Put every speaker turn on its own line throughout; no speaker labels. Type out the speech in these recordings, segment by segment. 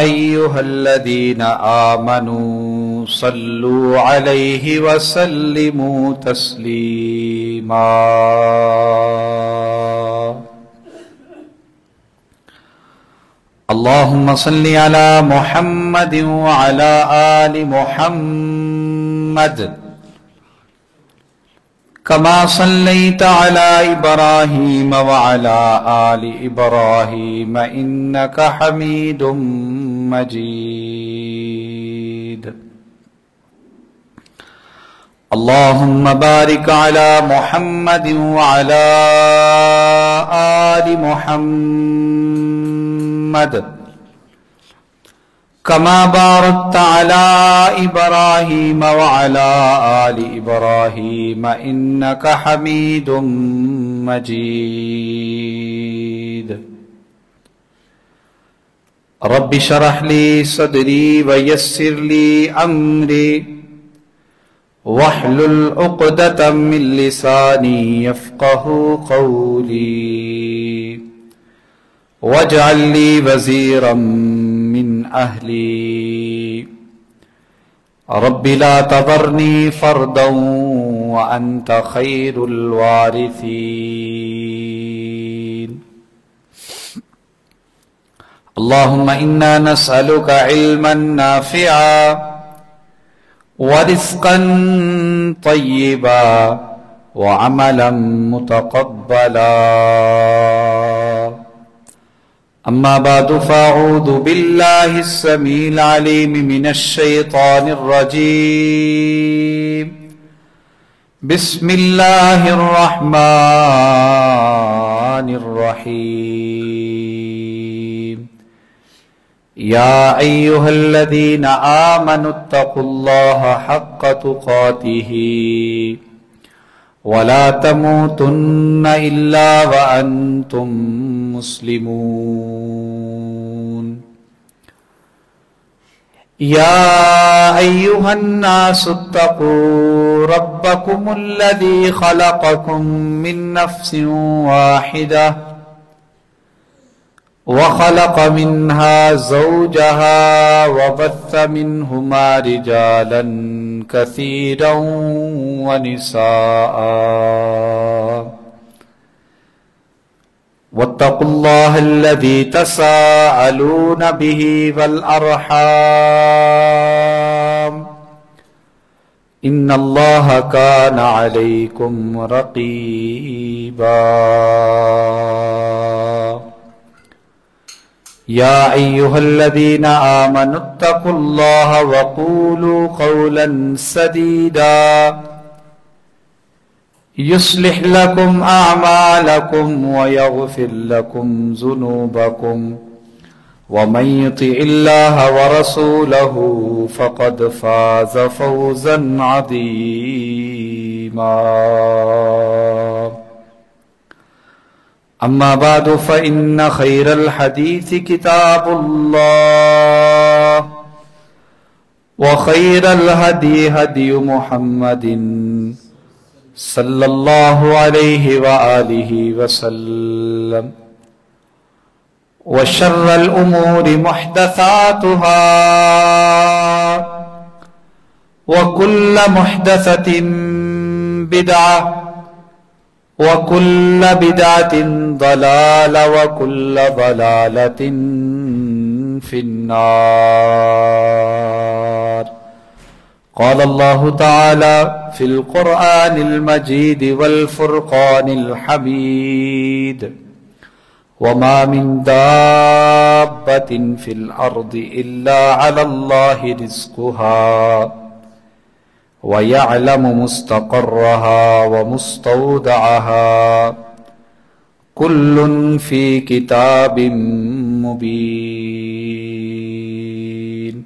أيها الذين آمنوا صلوا عليه وسلموا تسليما اللهم صل على محمد وعلى آل محمد كما صليت على إبراهيم وعلى آل إبراهيم إنك حميد مجيد اللهم بارك على محمد وعلى آل محمد كما باركت على إبراهيم وعلى آل إبراهيم إنك حميد مجيد رب اشرح لي صدري ويسر لي أمري واحلل عقدة من لساني يفقه قولي واجعل لي وزيرا من أهلي رب لا تذرني فردا وأنت خير الوارثين اللهم إنا نسألك علما نافعا ورزقا طيبا وعملا متقبلا أما بعد فأعوذ بالله السميع العليم من الشيطان الرجيم بسم الله الرحمن الرحيم يا أيها الذين آمنوا اتقوا الله حق تقاته ولا تموتن إلا وأنتم مسلمون يا أيها الناس اتقوا ربكم الذي خلقكم من نفس واحدة وخلق منها زوجها وبث منهما رجالا كثيرا ونساء واتقوا الله الذي تساءلون به والأرحام إن الله كان عليكم رقيبا يا أيها الذين آمنوا اتقوا الله وقولوا قولا سديدا يصلح لكم أعمالكم ويغفر لكم ذنوبكم ومن يطع الله ورسوله فقد فاز فوزا عظيما أما بعد فإن خير الحديث كتاب الله وخير الهدي هدي محمد صلى الله عليه وآله وسلم وشر الأمور محدثاتها وكل محدثة بدعة وكل بدعة ضلالة وكل ضلالة في النار قال الله تعالى في القرآن المجيد والفرقان الحميد وما من دابة في الأرض إلا على الله رزقها ويعلم مستقرها ومستودعها كل في كتاب مبين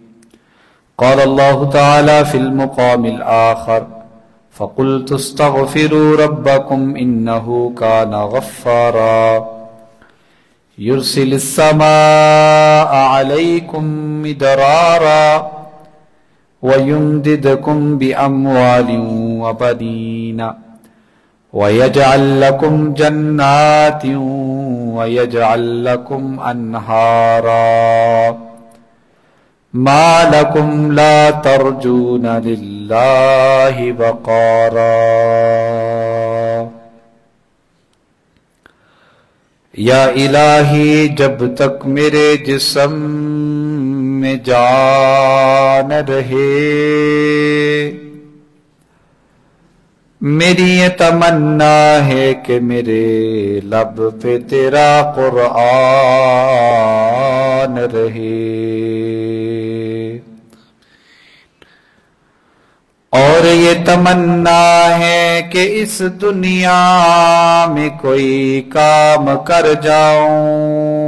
قال الله تعالى في المقام الآخر فقلت استغفروا ربكم إنه كان غفارا يرسل السماء عليكم مدرارا ويمددكم بأموال وبنين ويجعل لكم جنات ويجعل لكم أنهارا ما لکم لا ترجون للہ وقارا یا الہی جب تک میرے جسم میں جان رہے میری یہ تمنا ہے کہ میرے لب پہ تیرا قرآن رہے اور یہ تمنا ہے کہ اس دنیا میں کوئی کام کر جاؤں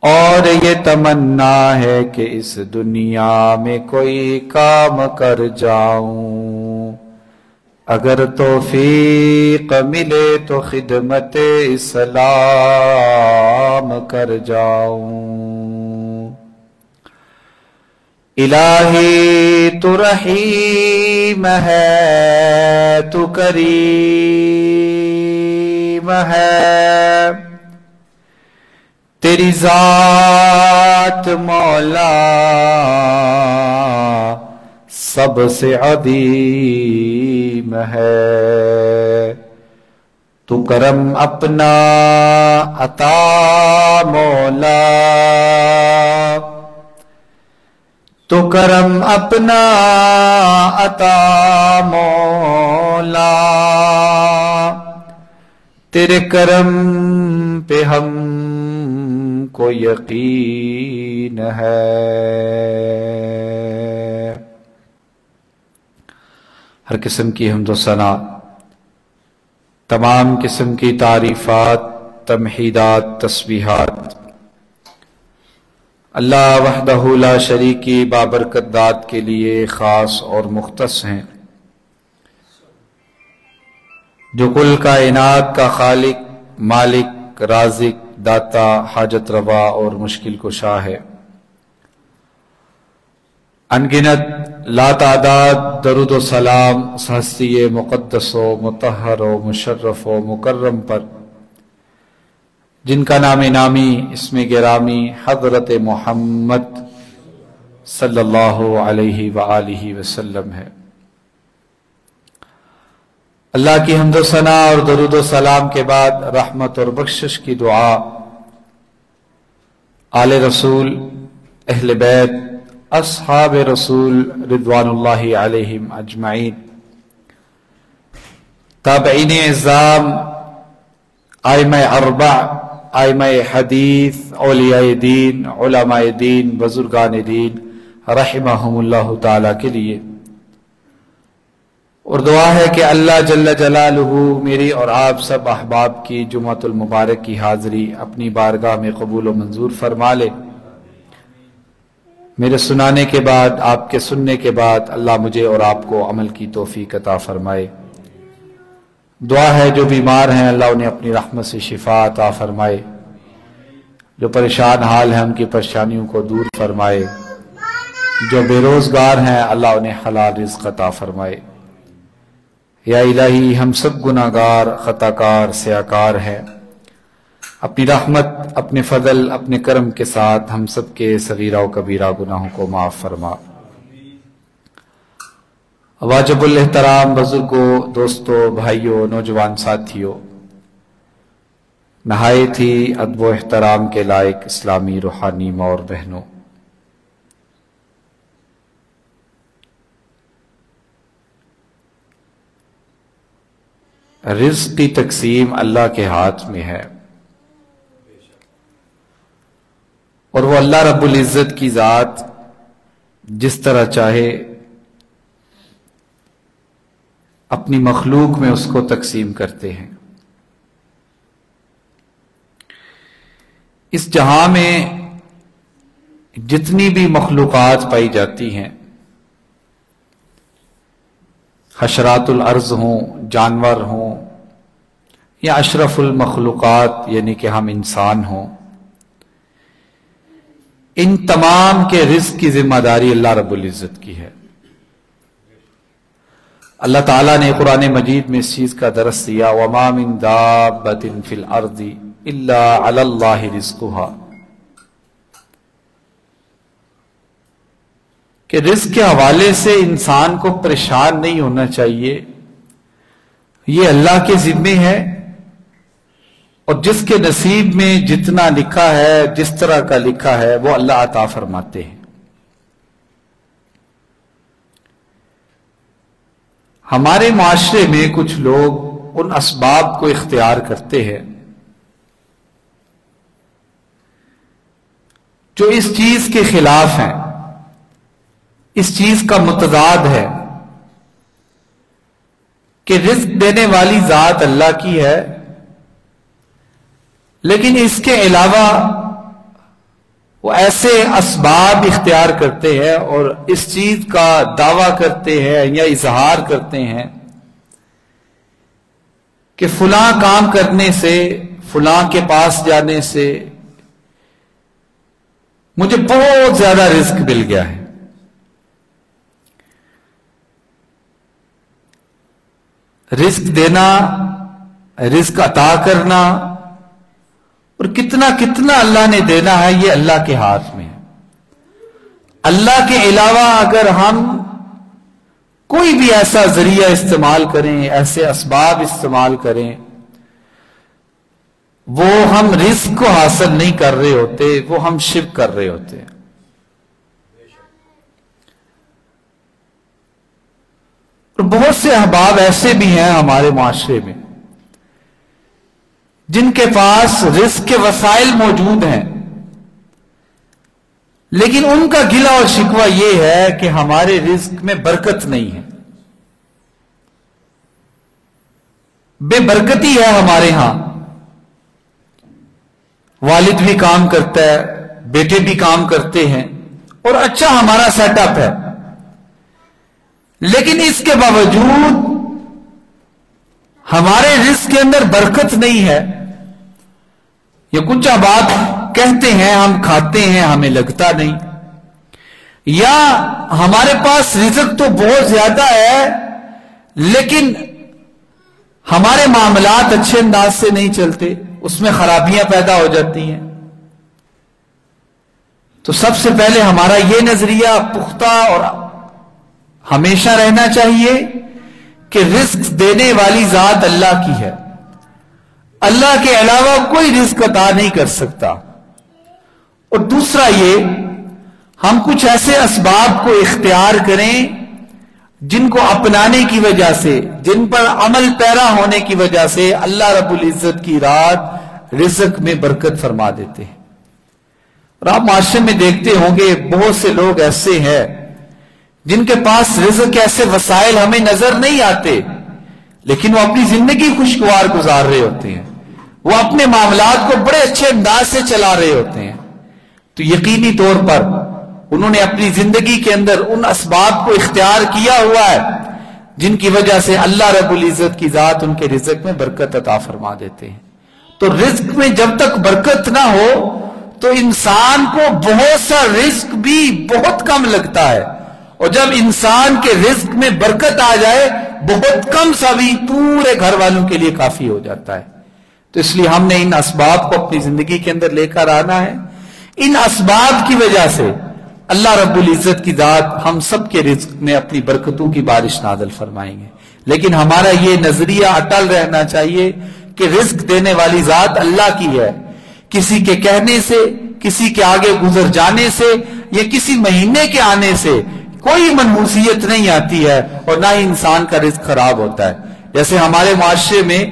اور یہ تمنا ہے کہ اس دنیا میں کوئی کام کر جاؤں اگر توفیق ملے تو خدمت اسلام کر جاؤں الہی تو رحیم ہے تو کریم ہے تیری ذات مولا سب سے عظیم ہے تو کرم اپنا عطا مولا تو کرم اپنا عطا مولا تیرے کرم پہ ہم کو یقین ہے ہر قسم کی حمد و ثنا تمام قسم کی تعریفات تمحیدات تسبیحات اللہ وحدہ لا شریک کی بابرکت ذات کے لیے خاص اور مختص ہیں جو کل کائنات کا خالق مالک رازق داتا حاجت روا اور مشکل کشا ہے انگنت لا تعداد درود و سلام ہستی مقدس و مطہر و مشرف و مکرم پر جن کا نام نامی اسم گرامی حضرت محمد صلی اللہ علیہ وآلہ وسلم ہے اللہ کی حمد و ثنا اور درود و سلام کے بعد رحمت اور بخشش کی دعا آل رسول اہل بیت اصحاب رسول رضوان اللہ علیہم اجمعین تابعین اعظام ائمہ اربع ائمہ حدیث اولیاء دین علماء دین بزرگان دین رحمہم اللہ تعالی کے لیے اور دعا ہے کہ اللہ جل جلالہ میری اور آپ سب احباب کی جمعۃ المبارک کی حاضری اپنی بارگاہ میں قبول و منظور فرما لے میرے سنانے کے بعد آپ کے سننے کے بعد اللہ مجھے اور آپ کو عمل کی توفیق عطا فرمائے دعا ہے جو بیمار ہیں اللہ انہیں اپنی رحمت سے شفا عطا فرمائے جو پریشان حال ہیں ان کی پریشانیوں کو دور فرمائے جو بے روزگار ہیں اللہ انہیں حلال رزق عطا فرمائے یا الہی ہم سب گناہگار خطاکار سیاکار ہیں اپنی رحمت اپنے فضل اپنے کرم کے ساتھ ہم سب کے صغیرہ و کبیرہ گناہوں کو معاف فرما واجب الاحترام بزرگوں دوستوں بھائیوں نوجوان ساتھیوں نہایت ہی ادب و احترام کے لائق اسلامی روحانی ماں اور بہنوں رزق کی تقسیم اللہ کے ہاتھ میں ہے اور وہ اللہ رب العزت کی ذات جس طرح چاہے اپنی مخلوق میں اس کو تقسیم کرتے ہیں اس جہاں میں جتنی بھی مخلوقات پائی جاتی ہیں حشرات الارض ہوں جانور ہوں یا اشرف المخلوقات یعنی کہ ہم انسان ہوں ان تمام کے رزق کی ذمہ داری اللہ رب العزت کی ہے اللہ تعالیٰ نے قرآن مجید میں اس چیز کا درس دیا وَمَا مِن دَابَّةٍ فِي الْأَرْضِ إِلَّا عَلَى اللَّهِ رِزْقُهَا کہ رزق کے حوالے سے انسان کو پریشان نہیں ہونا چاہیے، یہ اللہ کے ذمے ہے، اور جس کے نصیب میں جتنا لکھا ہے، جس طرح کا لکھا ہے، وہ اللہ عطا فرماتے ہیں۔ ہمارے معاشرے میں کچھ لوگ ان اسباب کو اختیار کرتے ہیں جو اس چیز کے خلاف ہیں، اس چیز کا متضاد ہے کہ رزق دینے والی ذات اللہ کی ہے، لیکن اس کے علاوہ وہ ایسے اسباب اختیار کرتے ہیں اور اس چیز کا دعویٰ کرتے ہیں یا اظہار کرتے ہیں کہ فلاں کام کرنے سے، فلاں کے پاس جانے سے مجھے بہت زیادہ رزق مل گیا ہے۔ رزق دینا، رزق عطا کرنا اور کتنا کتنا اللہ نے دینا ہے، یہ اللہ کے ہاتھ میں ہے۔ اللہ کے علاوہ اگر ہم کوئی بھی ایسا ذریعہ استعمال کریں، ایسے اسباب استعمال کریں، وہ ہم رزق کو حاصل نہیں کر رہے ہوتے، وہ ہم شرک کر رہے ہوتے ہیں۔ اور بہت سے احباب ایسے بھی ہیں ہمارے معاشرے میں جن کے پاس رزق کے وسائل موجود ہیں، لیکن ان کا گلہ اور شکوہ یہ ہے کہ ہمارے رزق میں برکت نہیں ہے، بے برکتی ہے ہمارے ہاں۔ والد بھی کام کرتا ہے، بیٹے بھی کام کرتے ہیں اور اچھا ہمارا سیٹ اپ ہے، لیکن اس کے باوجود ہمارے رزق کے اندر برکت نہیں ہے۔ یہ کچھ بات کہتے ہیں، ہم کھاتے ہیں، ہمیں لگتا نہیں، یا ہمارے پاس رزق تو بہت زیادہ ہے لیکن ہمارے معاملات اچھے انداز سے نہیں چلتے، اس میں خرابیاں پیدا ہو جاتی ہیں۔ تو سب سے پہلے ہمارا یہ نظریہ پختہ اور ہمیشہ رہنا چاہیے کہ رزق دینے والی ذات اللہ کی ہے، اللہ کے علاوہ کوئی رزق عطا نہیں کر سکتا۔ اور دوسرا یہ، ہم کچھ ایسے اسباب کو اختیار کریں جن کو اپنانے کی وجہ سے، جن پر عمل پیرا ہونے کی وجہ سے اللہ رب العزت کی رات رزق میں برکت فرما دیتے ہیں۔ اور آپ معاشرے میں دیکھتے ہوں گے بہت سے لوگ ایسے ہیں جن کے پاس رزق کے ایسے وسائل ہمیں نظر نہیں آتے، لیکن وہ اپنی زندگی خوشگوار گزار رہے ہوتے ہیں، وہ اپنے معاملات کو بڑے اچھے انداز سے چلا رہے ہوتے ہیں۔ تو یقینی طور پر انہوں نے اپنی زندگی کے اندر ان اسباب کو اختیار کیا ہوا ہے جن کی وجہ سے اللہ رب العزت کی ذات ان کے رزق میں برکت عطا فرما دیتے ہیں۔ تو رزق میں جب تک برکت نہ ہو تو انسان کو بہت سا رزق بھی بہت کم لگتا ہے، اور جب انسان کے رزق میں برکت آ جائے بہت کم سا بھی پورے گھر والوں کے لیے کافی ہو جاتا ہے۔ تو اس لیے ہم نے ان اسباب کو اپنی زندگی کے اندر لے کر آنا ہے۔ ان اسباب کی وجہ سے اللہ رب العزت کی ذات ہم سب کے رزق میں اپنی برکتوں کی بارش نازل فرمائیں گے، لیکن ہمارا یہ نظریہ اٹل رہنا چاہیے کہ رزق دینے والی ذات اللہ کی ہے۔ کسی کے کہنے سے، کسی کے آگے گزر جانے سے یا کسی مہینے کے آنے سے کوئی منحوسیت نہیں آتی ہے، اور نہ ہی انسان کا رزق خراب ہوتا ہے۔ جیسے ہمارے معاشرے میں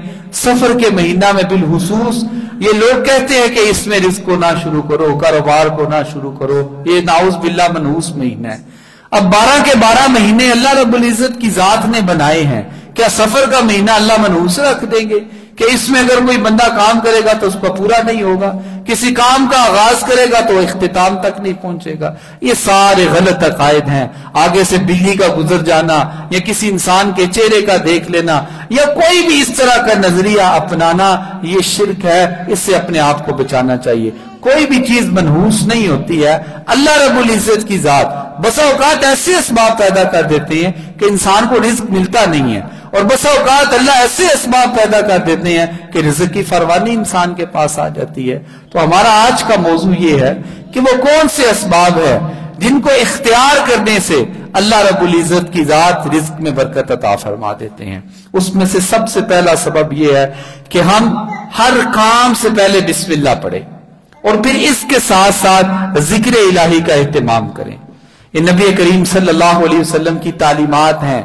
سفر کے مہینہ میں بالخصوص یہ لوگ کہتے ہیں کہ اس میں رزق کو نہ شروع کرو، کاروبار کو نہ شروع کرو، یہ نعوذ باللہ منحوس مہینہ ہے۔ اب 12 کے 12 مہینے اللہ رب العزت کی ذات نے بنائے ہیں، کیا سفر کا مہینہ اللہ منحوس رکھ دیں گے کہ اس میں اگر کوئی بندہ کام کرے گا تو اس کو پورا نہیں ہوگا، کسی کام کا آغاز کرے گا تو اختتام تک نہیں پہنچے گا؟ یہ سارے غلط عقائد ہیں۔ آگے سے بلی کا گزر جانا یا کسی انسان کے چہرے کا دیکھ لینا یا کوئی بھی اس طرح کا نظریہ اپنانا، یہ شرک ہے، اس سے اپنے آپ کو بچانا چاہیے۔ کوئی بھی چیز منحوس نہیں ہوتی ہے۔ اللہ رب العزت کی ذات بسا اوقات ایسے اسباب پیدا کر دیتے ہیں کہ انسان کو رزق ملتا نہیں ہے، اور بسا اوقات اللہ ایسے اسباب پیدا کر دیتے ہیں کہ رزق کی فراوانی انسان کے پاس آ جاتی ہے۔ تو ہمارا آج کا موضوع یہ ہے کہ وہ کون سے اسباب ہے جن کو اختیار کرنے سے اللہ رب العزت کی ذات رزق میں برکت عطا فرما دیتے ہیں۔ اس میں سے سب سے پہلا سبب یہ ہے کہ ہم ہر کام سے پہلے بسم اللہ پڑھیں اور پھر اس کے ساتھ ساتھ ذکر الہی کا اہتمام کریں۔ یہ نبی کریم صلی اللہ علیہ وسلم کی تعلیمات ہیں،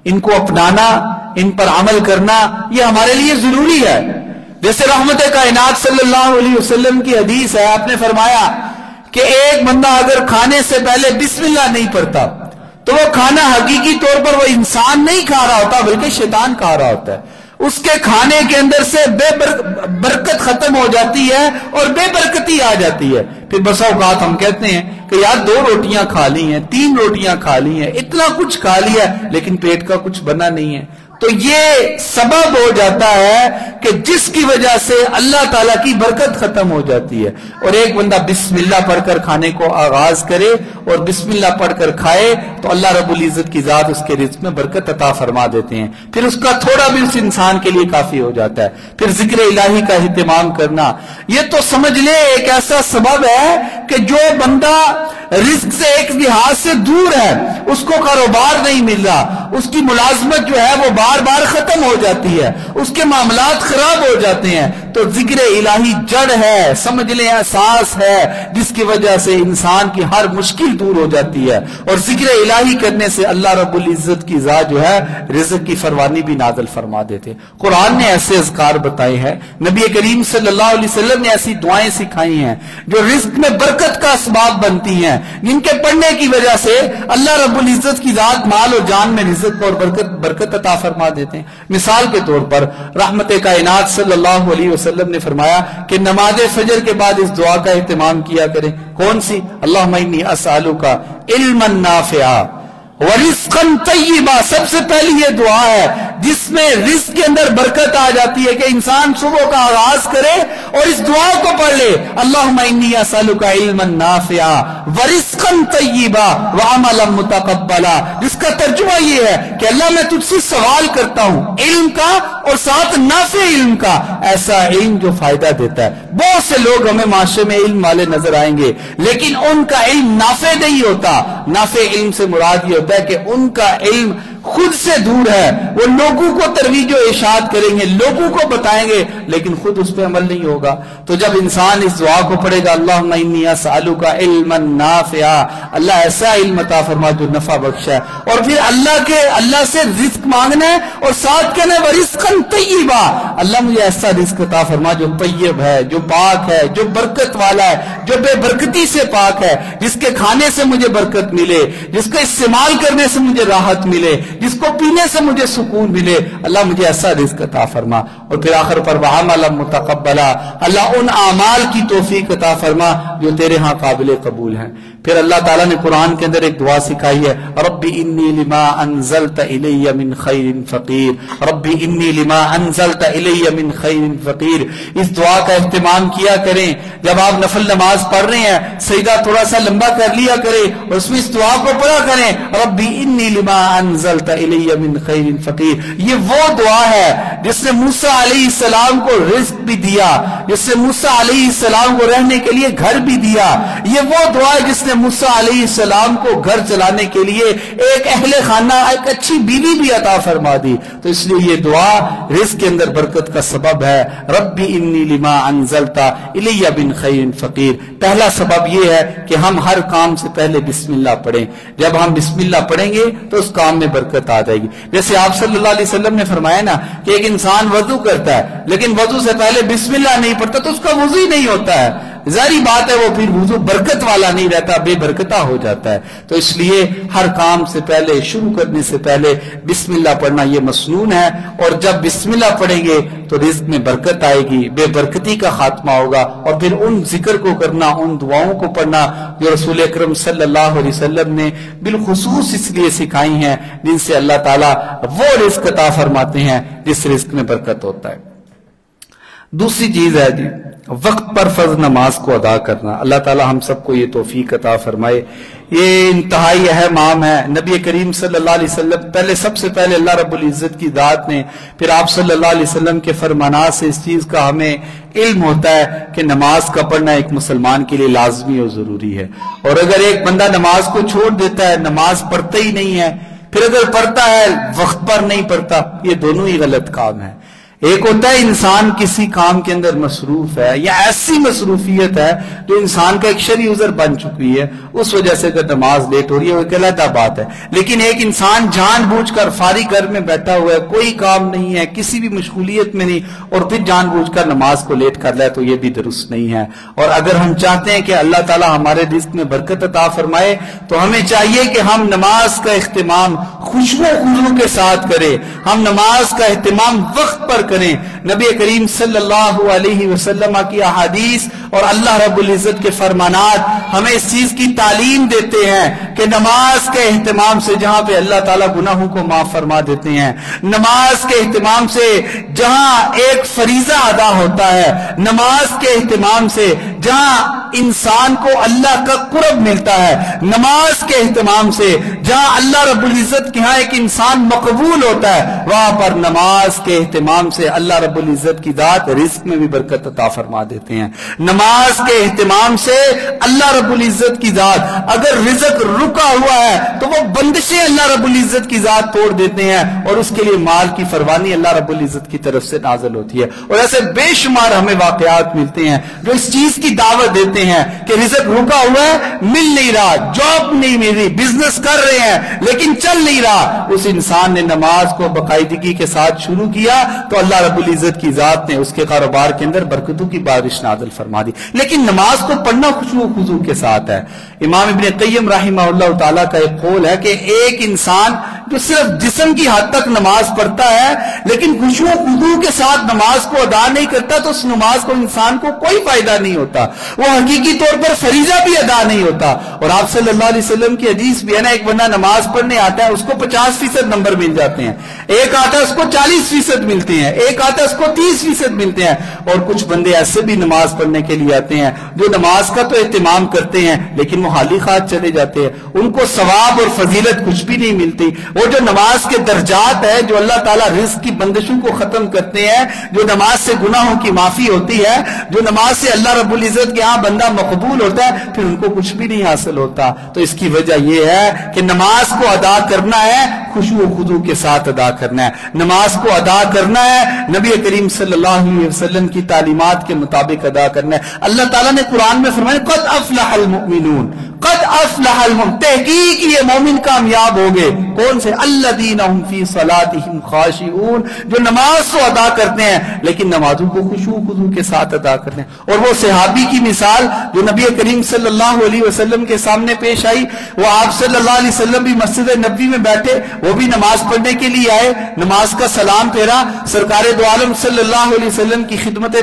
ان کو اپنانا، ان پر عمل کرنا یہ ہمارے لیے ضروری ہے۔ جیسے رحمت کائنات صلی اللہ علیہ وسلم کی حدیث ہے، آپ نے فرمایا کہ ایک بندہ اگر کھانے سے پہلے بسم اللہ نہیں پڑھتا تو وہ کھانا حقیقی طور پر وہ انسان نہیں کھا رہا ہوتا بلکہ شیطان کھا رہا ہوتا ہے۔ اس کے کھانے کے اندر سے برکت ختم ہو جاتی ہے اور بے برکتی آ جاتی ہے۔ پھر بسا اوقات ہم کہتے ہیں کہ یار 2 روٹیاں کھا لی ہیں، 3 روٹیاں کھا لی ہیں، اتنا کچھ کھا لیا لیکن پیٹ کا کچھ بنا نہیں ہے۔ تو یہ سبب ہو جاتا ہے کہ جس کی وجہ سے اللہ تعالیٰ کی برکت ختم ہو جاتی ہے۔ اور ایک بندہ بسم اللہ پڑھ کر کھانے کو آغاز کرے اور بسم اللہ پڑھ کر کھائے تو اللہ رب العزت کی ذات اس کے رزق میں برکت عطا فرما دیتے ہیں۔ پھر اس کا تھوڑا بھی اس انسان کے لیے کافی ہو جاتا ہے۔ پھر ذکر الہی کا اہتمام کرنا، یہ تو سمجھ لے ایک ایسا سبب ہے کہ جو بندہ رزق سے ایک لحاظ سے دور ہے، اس کو کاروبار نہیں مل رہا، اس کی ملازمت جو ہے وہ بار بار ختم ہو جاتی ہے، اس کے معاملات خراب ہو جاتے ہیں، تو ذکر الہی جڑ ہے، سمجھ لیں احساس ہے جس کی وجہ سے انسان کی ہر مشکل دور ہو جاتی ہے۔ اور ذکر الہی کرنے سے اللہ رب العزت کی ذات جو ہے رزق کی فروانی بھی نازل فرما دیتے۔ قرآن نے ایسے اذکار بتائے ہیں، نبی کریم صلی اللہ علیہ وسلم نے ایسی دعائیں سکھائی ہیں جو رزق میں برکت کا اسباب بنتی ہیں، جن کے پڑھنے کی وجہ سے اللہ رب العزت کی ذات مال اور جان میں رزق اور برکت عطا فرما دیتے ہیں۔ مثال کے طور پر رحمت کائنات صلی اللہ علیہ وسلم نے فرمایا کہ نماز فجر کے بعد اس دعا کا اہتمام کیا کریں۔ کون سی؟ اللہم انی اسألک علما نافعا ورزقا طیبا۔ سب سے پہلی یہ دعا ہے جس میں رزق کے اندر برکت آ جاتی ہے کہ انسان صبح کا آغاز کرے اور اس دعا کو پڑھ لے، اللہم انی اسألک علما نافعا ورزقا طیبا وعملا متقبلا، جس کا ترجمہ یہ ہے کہ اللہ میں تجھ سے سوال کرتا ہوں علم کا اور ساتھ نافع علم کا، ایسا علم جو فائدہ دیتا ہے۔ بہت سے لوگ ہمیں معاشرے میں علم والے نظر آئیں گے لیکن ان کا علم نافع نہیں ہوتا۔ نافع علم سے مراد یہ ہوتا ہے کہ ان کا علم خود سے دور ہے، وہ لوگوں کو ترویج و ارشاد کریں گے، لوگوں کو بتائیں گے لیکن خود اس پہ عمل نہیں ہوگا۔ تو جب انسان اس دعا کو پڑھے گا اللہم انی اسألک علما نافعا، اللہ ایسا علم عطا فرما جو نفع بخش ہے، اور پھر اللہ سے رزق مانگنا ہے اور ساتھ کہنا ہے ورزقا طیبا، اللہ مجھے ایسا رزق عطا فرما جو طیب ہے، جو پاک ہے، جو برکت والا ہے، جو بے برکتی سے پاک ہے، جس کے کھانے سے مجھے برکت ملے، جس کا استعمال کرنے سے مجھے راحت ملے، جس کو پینے سے مجھے سکون ملے، اللہ مجھے ایسا رزق عطا فرما۔ اور پھر آخر پر وعملا متقبلا، اللہ ان اعمال کی توفیق عطا فرما جو تیرے ہاں قابل قبول ہیں۔ پھر اللہ تعالیٰ نے قرآن کے اندر ایک دعا سکھائی ہے، رب انی لما انزلت الی من خیر فقیر، رب انی لما انزلت الی من خیر فقیر۔ اس دعا کا اہتمام کیا کریں، جب آپ نفل نماز پڑھ رہے ہیں سجدہ تھوڑا سا لمبا کر لیا کریں اور اس میں اس دعا کو پڑھا کریں، رب انی لما انزلت الی من خیر فقیر۔ یہ وہ دعا ہے جس نے موسیٰ علیہ السلام کو رزق بھی دیا، جس نے موسیٰ علیہ السلام کو رہنے کے لیے گھر بھی دیا، یہ وہ دعا ہے جس نے موسیٰ علیہ السلام کو گھر چلانے کے لیے ایک اہل خانہ، ایک اچھی بیوی بھی عطا فرما دی۔ تو اس لیے یہ دعا رزق کے اندر برکت کا سبب ہے، رب انی لما انزلت الی من خیر فقیر۔ پہلا سبب یہ ہے کہ ہم ہر کام سے پہلے بسم اللہ پڑھیں، جب ہم بسم اللہ پڑھیں گے تو اس کام میں برکت آ جائے گی۔ جیسے آپ صلی اللہ علیہ وسلم نے فرمایا نا کہ ایک انسان وضو کرتا ہے لیکن وضو سے پہلے بسم اللہ نہیں پڑھتا تو اس کا وضو ہی نہیں ہوتا ہے، ظاہری بات ہے وہ پھر وضو برکت والا نہیں رہتا، بے برکتہ ہو جاتا ہے۔ تو اس لیے ہر کام سے پہلے، شروع کرنے سے پہلے بسم اللہ پڑھنا یہ مسنون ہے، اور جب بسم اللہ پڑھیں گے تو رزق میں برکت آئے گی، بے برکتی کا خاتمہ ہوگا، اور پھر ان ذکر کو کرنا، ان دعاؤں کو پڑھنا جو رسول اکرم صلی اللہ علیہ وسلم نے بالخصوص اس لیے سکھائی ہیں، جن سے اللہ تعالیٰ وہ رزق عطا فرماتے ہیں جس رزق میں برکت ہوتا ہے۔ دوسری چیز ہے وقت پر فرض نماز کو ادا کرنا۔ اللہ تعالی ہم سب کو یہ توفیق عطا فرمائے۔ یہ انتہائی اہم عام ہے. نبی کریم صلی اللہ علیہ وسلم سب سے پہلے اللہ رب العزت کی ذات نے، پھر آپ صلی اللہ علیہ وسلم کے فرمانات سے اس چیز کا ہمیں علم ہوتا ہے کہ نماز کا پڑھنا ایک مسلمان کے لیے لازمی اور ضروری ہے. اور اگر ایک بندہ نماز کو چھوڑ دیتا ہے، نماز پڑھتا ہی نہیں ہے، پھر اگر پڑھتا ہے وقت پر نہیں پڑھتا، یہ دونوں ہی غلط کام ہے. ایک ہوتا ہے انسان کسی کام کے اندر مصروف ہے یا ایسی مصروفیت ہے جو انسان کا ایک شرعی عذر بن چکی ہے، اس وجہ سے اگر نماز لیٹ ہو رہی ہے وہ ایک علیحدہ بات ہے. لیکن ایک انسان جان بوجھ کر فارغ گھر میں بیٹھا ہوا ہے، کوئی کام نہیں ہے، کسی بھی مشغولیت میں نہیں، اور پھر جان بوجھ کر نماز کو لیٹ کر لے تو یہ بھی درست نہیں ہے. اور اگر ہم چاہتے ہیں کہ اللہ تعالی ہمارے رزق میں برکت عطا فرمائے تو ہمیں چاہیے کہ ہم نماز کا اہتمام خوشو و خضوع کے ساتھ کریں، ہم نماز کا اہتمام وقت پر کریں. نبی کریم صلی اللہ علیہ وسلم کی احادیث اور اللہ رب العزت کے فرمانات ہمیں اس چیز کی تعلیم دیتے ہیں کہ نماز کے اہتمام سے جہاں پہ اللہ تعالیٰ گناہوں کو معاف فرما دیتے ہیں، نماز کے اہتمام سے جہاں ایک فریضہ ادا ہوتا ہے، نماز کے اہتمام سے جہاں انسان کو اللہ کا قرب ملتا ہے، نماز کے اہتمام سے جہاں اللہ رب العزت کے ہاں ایک انسان مقبول ہوتا ہے، وہاں پر نماز کے اہتمام سے اللہ رب العزت کی ذات رزق میں بھی برکت عطا فرما دیتے ہیں. نماز کے اہتمام سے اللہ رب العزت کی ذات اگر رزق رکا ہوا ہے تو وہ بندشیں اللہ رب العزت کی ذات توڑ دیتے ہیں اور اس کے لیے مال کی فروانی اللہ رب العزت کی طرف سے نازل ہوتی ہے. اور ایسے بے شمار ہمیں واقعات ملتے ہیں جو اس چیز کی دعوت دیتے ہیں کہ رزق رکا ہوا ہے، مل نہیں رہا، جاب نہیں مل رہی، بزنس کر رہے ہیں لیکن چل نہیں رہا. اس انسان نے نماز کو باقاعدگی کے ساتھ شروع کیا تو اللہ رب العزت کی ذات نے اس کے کاروبار کے اندر برکتوں کی بارش نازل فرما دی. لیکن نماز کو پڑھنا خوشو و خضوع کے ساتھ ہے. امام ابن قیم رحمہ اللہ تعالیٰ کا ایک قول ہے کہ ایک انسان جو صرف جسم کی حد تک نماز پڑھتا ہے لیکن خوشو و خضوع کے ساتھ نماز کو ادا نہیں کرتا تو اس نماز کو انسان کو کوئی فائدہ نہیں ہوتا، وہ حقیقی طور پر فریضہ بھی ادا نہیں ہوتا. اور آپ صلی اللہ علیہ وسلم کی حدیث بھی ہے نا، ایک بندہ نماز پڑھنے آتا ہے اس کو 50% نمبر مل جاتے ہیں، ایک آتا ہے اس کو 40% ملتے ہیں، ایک آتا ہے اس کو 30% ملتے ہیں. اور کچھ بندے ایسے بھی نماز پڑھنے کے لیے آتے ہیں جو نماز کا تو اہتمام کرتے ہیں لیکن وہ خالی خات چلے جاتے ہیں، ان کو ثواب اور فضیلت کچھ بھی نہیں ملتی. وہ جو نماز کے درجات ہے جو اللہ تعالیٰ رزق کی بندشوں کو ختم کرتے ہیں، جو نماز سے گناہوں کی معافی ہوتی ہے، جو نماز سے اللہ رب العزت کے ہاں بندہ مقبول ہوتا ہے، پھر ان کو کچھ بھی نہیں حاصل ہوتا. تو اس کی وجہ یہ ہے کہ نماز کو ادا کرنا ہے، خوشو و خضوع کے ساتھ ادا کرنا ہے. نماز کو ادا کرنا ہے نبی کریم صلی اللہ علیہ وسلم کی تعلیمات کے مطابق ادا کرنا ہے. اللہ تعالیٰ نے قرآن میں فرمایا قد افلح المؤمنون، قد افلح المؤمنون، تحقیق یہ مومن کامیاب ہو گئے. کون سے؟ الذین هم فی صلاتهم خاشعون، جو نماز کو ادا کرتے ہیں لیکن نمازوں کو خشوع و خضوع کے ساتھ ادا کرتے ہیں. اور وہ صحابی کی مثال جو نبی کریم صلی اللہ علیہ وسلم کے سامنے پیش آئی، وہ آپ صلی اللہ علیہ وسلم بھی مسجد نبوی میں بیٹھے، وہ بھی نماز پڑھنے کے لیے آئے، نماز کا سلام پھیرا، سرکار دو عالم صلی اللہ علیہ وسلم کی خدمت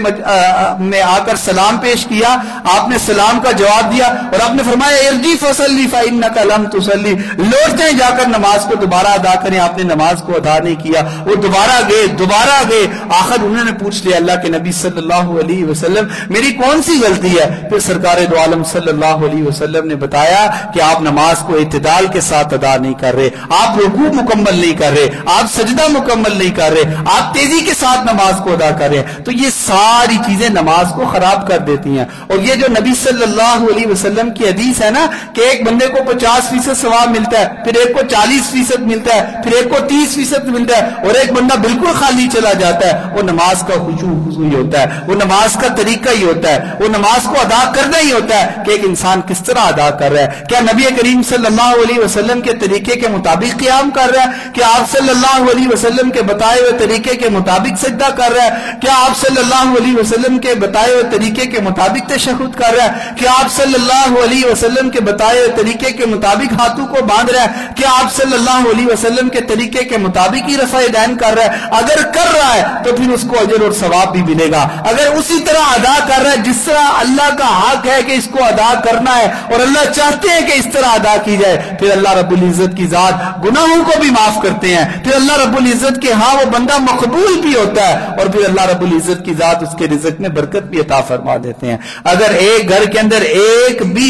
میں آ کر سلام پیش کیا، آپ نے سلام کا جواب دیا اور آپ نے فرمایا ارجی فصلی فإنک لم تصلی، لوٹ جائیں جا کر نماز کو دوبارہ ادا کریں. آپ نے نماز کو ادا نہیں کیا، وہ دوبارہ گئے. آخر انہوں نے پوچھ لیا اللہ کے نبی صلی اللہ علیہ وسلم میری کون سی غلطی ہے؟ پھر سرکار دو عالم صلی اللہ علیہ وسلم نے بتایا کہ آپ نماز کو اعتدال کے ساتھ ادا نہیں کر رہے، آپ رکوع مکمل نہیں کر رہے، آپ سجدہ مکمل نہیں کر رہے، آپ تیزی کے ساتھ نماز کو ادا کر رہے ہیں. تو یہ ساری چیزیں نماز کو خراب کر دیتی ہیں. اور یہ جو نبی صلی اللہ علیہ وسلم کی حدیث ہے نا کہ ایک بندے کو 50% ثواب ملتا ہے، پھر ایک کو 40% ملتا ہے، پھر ایک کو 30% ملتا ہے، اور ایک بندہ بالکل خالی چلا جاتا ہے، وہ نماز کا خشوع و خضوع ہی ہوتا ہے، وہ نماز کا طریقہ ہی ہوتا ہے، وہ نماز کو ادا کرنا ہی ہوتا ہے کہ ایک انسان کس طرح ادا کر رہا ہے. کیا نبی کریم صلی اللہ علیہ وسلم کے طریقے کے مطابق قیام کر رہا ہے؟ کیا آپ صلی اللہ علیہ وسلم کے بتائے ہوئے طریقے کے مطابق سجدہ کر رہا ہے؟ کیا آپ صلی اللہ علیہ وسلم کے بتائے ہوئے طریقے کے مطابق تشہد کر رہا ہے؟ کیا آپ صلی اللہ علیہ وسلم کے بتائے ہوئے طریقے کے مطابق ہاتھوں کو باندھ رہا ہے؟ کیا آپ صلی اللہ علیہ وسلم کے طریقے کے مطابق ہی رفع یدین کر رہا ہے؟ اگر کر رہا ہے تو پھر اس کو اجر اور ثواب بھی ملے گا. اگر اسی طرح ادا کر رہا ہے جس طرح اللہ کا حق ہے کہ اس کو ادا کرنا ہے اور اللہ چاہتے ہیں کہ اس طرح ادا کی جائے، پھر اللہ رب العزت کی ذات گناہوں کو بھی معاف کرتے ہیں، پھر اللہ رب العزت کے ہاں وہ بندہ مقبول بھی ہوتا ہے، اور پھر اللہ رب العزت کی ذات اس کے رزق میں برکت بھی عطا فرما دیتے ہیں. اگر ایک گھر کے اندر ایک بھی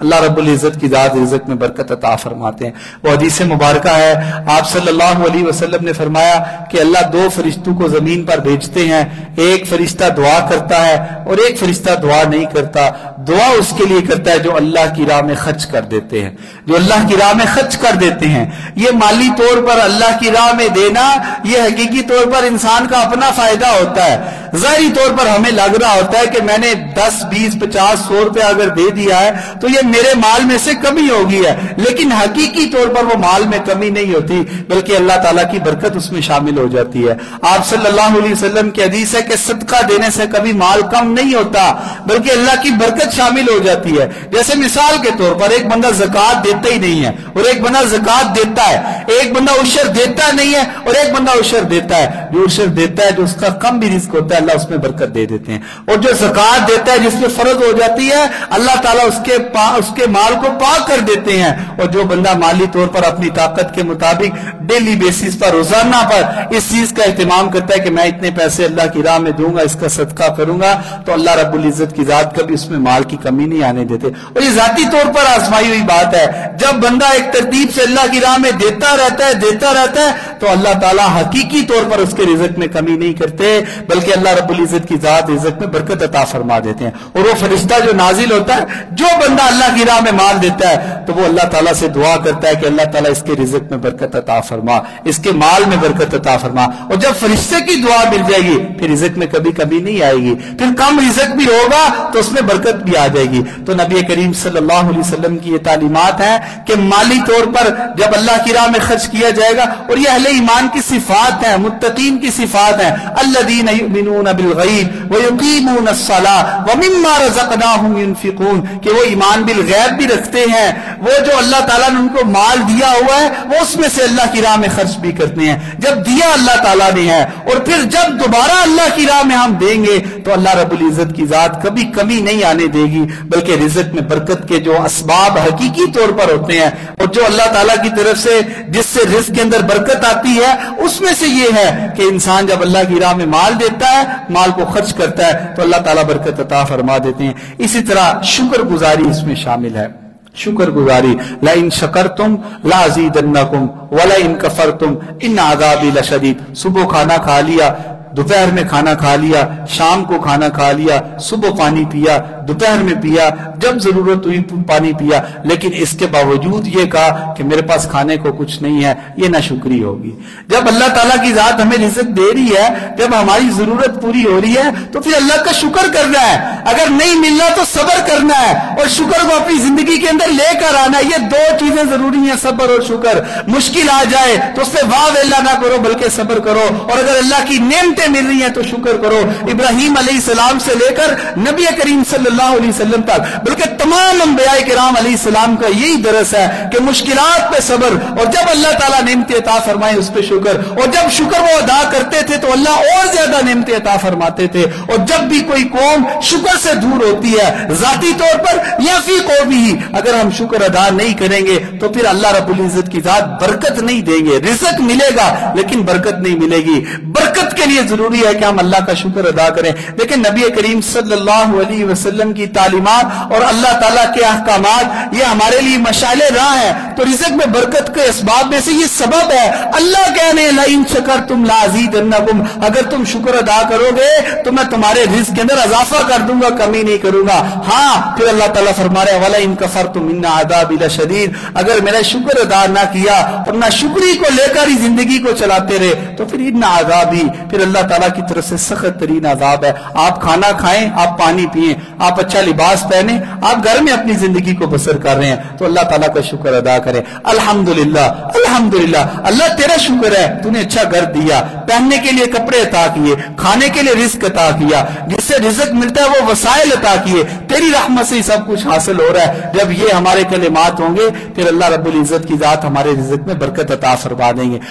اللہ رب العزت کی ذات رزق میں برکت عطا فرماتے ہیں۔ وہ حدیث مبارکہ ہے، آپ صلی اللہ علیہ وسلم نے فرمایا کہ اللہ 2 فرشتوں کو زمین پر بھیجتے ہیں، ایک فرشتہ دعا کرتا ہے اور ایک فرشتہ دعا نہیں کرتا۔ دعا اس کے لیے کرتا ہے جو اللہ کی راہ میں خرچ کر دیتے ہیں، جو اللہ کی راہ میں خرچ کر دیتے ہیں۔ یہ مالی طور پر اللہ کی راہ میں دینا، یہ حقیقی طور پر انسان کا اپنا فائدہ ہوتا ہے۔ ظاہری طور پر ہمیں لگ رہا ہوتا ہے کہ میں نے 10 20 50 100 روپے اگر دے دیا ہے تو یہ میرے مال میں سے کمی ہوگی ہے، لیکن حقیقی طور پر وہ مال میں کمی نہیں ہوتی، بلکہ اللہ تعالیٰ کی برکت اس میں شامل ہو جاتی ہے۔ آپ صلی اللہ علیہ وسلم کی حدیث ہے کہ صدقہ دینے سے کبھی مال کم نہیں ہوتا، بلکہ اللہ کی برکت شامل ہو جاتی ہے۔ جیسے مثال کے طور پر ایک بندہ زکوٰۃ دیتا ہی نہیں ہے اور ایک بندہ زکوٰۃ دیتا ہے، ایک بندہ عشر دیتا نہیں ہے اور ایک بندہ عشر دیتا ہے۔ جو عشر دیتا ہے، جو اس کا کم بھی رزق ہوتا ہے، اللہ اس میں برکت دے دیتے ہیں، اور جو زکوٰۃ دیتا ہے جس میں فرض ہو جاتی ہے، اللہ تعالیٰ اس کے مال کو پاک کر دیتے ہیں۔ اور جو بندہ مالی طور پر اپنی طاقت کے مطابق ڈیلی بیسس پر، روزانہ پر اس چیز کا اہتمام کرتا ہے کہ میں اتنے پیسے اللہ کی راہ میں دوں گا، اس کا صدقہ کروں گا، تو اللہ رب العزت کی ذات کبھی اس میں مال کی کمی نہیں آنے دیتے۔ اور یہ ذاتی طور پر آزمائی ہوئی بات ہے، جب بندہ ایک ترتیب سے اللہ کی راہ میں دیتا رہتا ہے تو اللہ تعالیٰ حقیقی طور پر اس کے رزق میں کمی نہیں کرتے، بلکہ اللہ رب العزت کی ذات رزق میں برکت عطا فرما دیتے ہیں۔ اور وہ فرشتہ جو نازل ہوتا ہے، جو بندہ اللہ کی راہ میں مال دیتا ہے تو وہ اللہ تعالیٰ سے دعا کرتا ہے کہ اللہ تعالیٰ اس کے رزق میں برکت عطا فرما، اس کے مال میں برکت عطا فرما۔ اور جب فرشتے کی دعا مل جائے گی پھر رزق میں کبھی کمی نہیں آئے گی، پھر کم رزق بھی ہوگا تو اس میں برکت بھی آ جائے گی۔ تو نبی کریم صلی اللہ علیہ وسلم کی یہ تعلیمات ہیں کہ مالی طور پر جب اللہ کی راہ میں خرچ کیا جائے گا، اور یہ اہل ایمان کی صفات ہیں، متقین کی صفات ہیں، الذین یؤمنون بالغیب ویقیمون الصلاۃ ومما رزقناہم ینفقون، کہ وہ ایمان بالغیب بھی رکھتے ہیں، وہ جو اللہ تعالیٰ نے ان کو مال دیا ہوا ہے وہ اس میں سے اللہ کی راہ میں خرچ بھی کرتے ہیں، جب دیا اللہ تعالیٰ نے ہے، اور پھر جب دوبارہ اللہ کی راہ میں ہم دیں گے تو اللہ رب العزت کی ذات کبھی کمی نہیں آنے دے گی، بلکہ رزق میں برکت کے جو اسباب حقیقی طور پر ہوتے ہیں، اور جو اللہ تعالیٰ کی طرف سے جس سے رزق کے اندر برکت آتی ہے، اس میں سے یہ ہے کہ انسان جب اللہ کی راہ میں مال دیتا ہے، مال کو خرچ کرتا ہے تو اللہ تعالیٰ برکت عطا فرما دیتے ہیں۔ اسی طرح شکر گزاری اس میں شامل ہے، شکر گزاری، لَإِن شَكَرْتُمْ لَأَزِيدَنَّكُمْ وَلَإِن كَفَرْتُمْ إِنَّ عَذَابِي لَشَدِيدٌ۔ صبح کھانا کھا لیا، دوپہر میں کھانا کھا لیا، شام کو کھانا کھا لیا، صبح پانی پیا، دوپہر میں پیا، جب ضرورت ہوئی پانی پیا، لیکن اس کے باوجود یہ کہا کہ میرے پاس کھانے کو کچھ نہیں ہے، یہ ناشکری ہوگی۔ جب اللہ تعالیٰ کی ذات ہمیں رزق دے رہی ہے، جب ہماری ضرورت پوری ہو رہی ہے تو پھر اللہ کا شکر کرنا ہے، اگر نہیں مل رہا تو صبر کرنا ہے اور شکر کو اپنی زندگی کے اندر لے کر آنا ہے۔ یہ 2 چیزیں ضروری ہیں، صبر اور شکر۔ مشکل آ جائے تو اس پہ واہ ویلا نہ کرو بلکہ صبر کرو، اور اگر اللہ کی نعمتیں مل رہی ہیں تو شکر کرو۔ ابراہیم علیہ السلام سے لے کر نبی کریم صلی اللہ علیہ وسلم تک، بلکہ تمام انبیاء کرام علیہ السلام کا یہی درس ہے کہ مشکلات پہ صبر، اور جب اللہ تعالیٰ نعمتیں عطا فرمائے اس پہ شکر، اور جب شکر وہ ادا کرتے تھے تو اللہ اور زیادہ نعمتیں عطا فرماتے تھے۔ اور جب بھی کوئی قوم شکر سے دور ہوتی ہے، ذاتی طور پر یا فی قومی ہی، اگر ہم شکر ادا نہیں کریں گے تو پھر اللہ رب العزت کی ذات برکت نہیں دیں گے۔ رزق ملے گا لیکن برکت نہیں ملے گی۔ برکت کے لیے ضروری ہے کہ ہم اللہ کا شکر ادا کریں۔ لیکن نبی کریم صلی اللہ علیہ وسلم کی تعلیمات اور اللہ تعالیٰ کے احکامات یہ ہمارے لیے مشعل راہ ہے۔ تو رزق میں برکت کے اسباب میں سے یہ سبب ہے۔ اللہ کہنے لَإِن شَكَرْتُمْ لَأَزِيدَنَّكُمْ، اگر تم شکر ادا کرو گے تو میں تمہارے رزق کے اندر اضافہ کر دوں گا، کمی نہیں کروں گا۔ ہاں پھر اللہ تعالیٰ فرما رہے ہیں وَلَئِن كَفَرْتُمْ إِنَّ عَذَابِي لَشَدِيدٌ، اگر میرا شکر ادا نہ کیا اور نہ شکری کو لے کر ہی زندگی کو چلاتے رہے تو پھر إِنَّ عَذَابِي، پھر اللہ تعالیٰ کی طرف سے سخت ترین عذاب ہے۔ آپ کھانا کھائیں، آپ پانی پئیں، آپ اچھا لباس پہنیں، آپ گھر میں اپنی زندگی کو بسر کر رہے ہیں تو اللہ تعالیٰ کا شکر ادا کریں۔ الحمدللہ الحمدللہ، اللہ تیرا شکر ہے، تو نے اچھا گھر دیا، پہننے کے لیے کپڑے عطا کیے، کھانے کے لیے رزق عطا کیا، جس سے رزق ملتا ہے وہ وسائل عطا کیے، تیری رحمت سے ہی سب کچھ حاصل ہو رہا ہے۔ جب یہ ہمارے کلمات ہوں گے پھر اللہ رب العزت کی ذات ہمارے رزق میں برکت عطا فرما دیں گے۔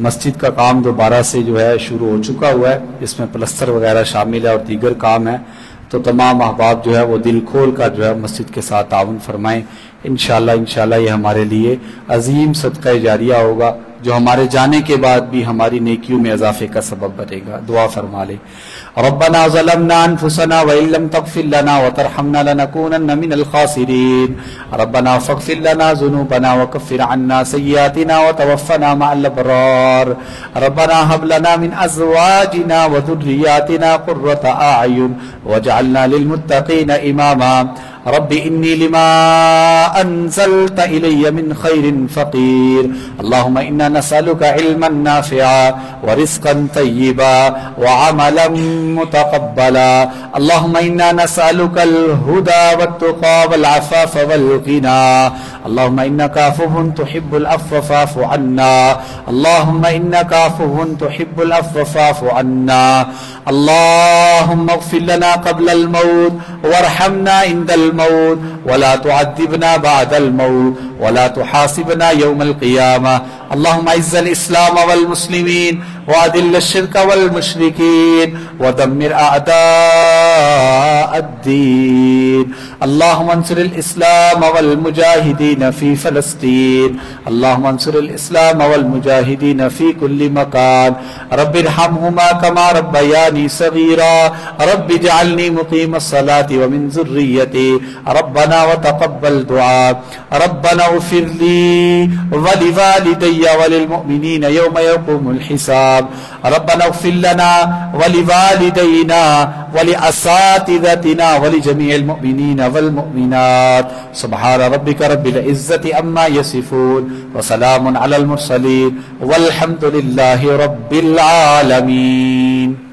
مسجد کا کام دوبارہ سے جو ہے شروع ہو چکا ہوا ہے، اس میں پلستر وغیرہ شامل ہے اور دیگر کام ہے، تو تمام احباب جو ہے وہ دل کھول کر جو ہے مسجد کے ساتھ تعاون فرمائیں۔ انشاءاللہ یہ ہمارے لیے عظیم صدقہ جاریہ ہوگا جو ہمارے جانے کے بعد بھی ہماری نیکیوں میں اضافے کا سبب بنے گا۔ دعا فرما لے۔ ربنا ظلمنا انفسنا وان لم تغفر لنا وترحمنا لنكونن من الخاسرين ربنا فاغفر لنا ذنوبنا وكفر عنا سيئاتنا وتوفنا مع الابرار ربنا هب لنا من ازواجنا وذرياتنا قرة اعين واجعلنا للمتقين اماما رب إني لما أنزلت إلي من خير فقير اللهم إنا نسألك علما نافعا ورزقا طيبا وعملا متقبلا اللهم إنا نسألك الهدى والتقى والعفاف والغنى اللهم إنك عفو تحب العفو فاعف عنا اللهم إنك عفو تحب العفو فاعف عنا اللهم اغفر لنا قبل الموت وارحمنا عند الموت ولا تعذبنا بعد الموت ولا تحاسبنا يوم القيامة اللهم اعز الإسلام والمسلمين وأذل الشرك والمشركين ودمر أعداء الدين اللهم انصر الإسلام والمجاهدين في فلسطين اللهم انصر الإسلام والمجاهدين في كل مكان رب ارحمهما كما ربياني صغيرا رب اجعلني مقيم الصلاة ومن ذريتي ربنا وتقبل دعاء ربنا اغفر لي ولوالدي وللمؤمنين يوم يقوم الحساب ربنا اغفر لنا ولوالدينا ولأساتذتنا ولجميع المؤمنين والمؤمنات سبحان ربك رب العزة عما يصفون وسلام على المرسلين والحمد لله رب العالمين۔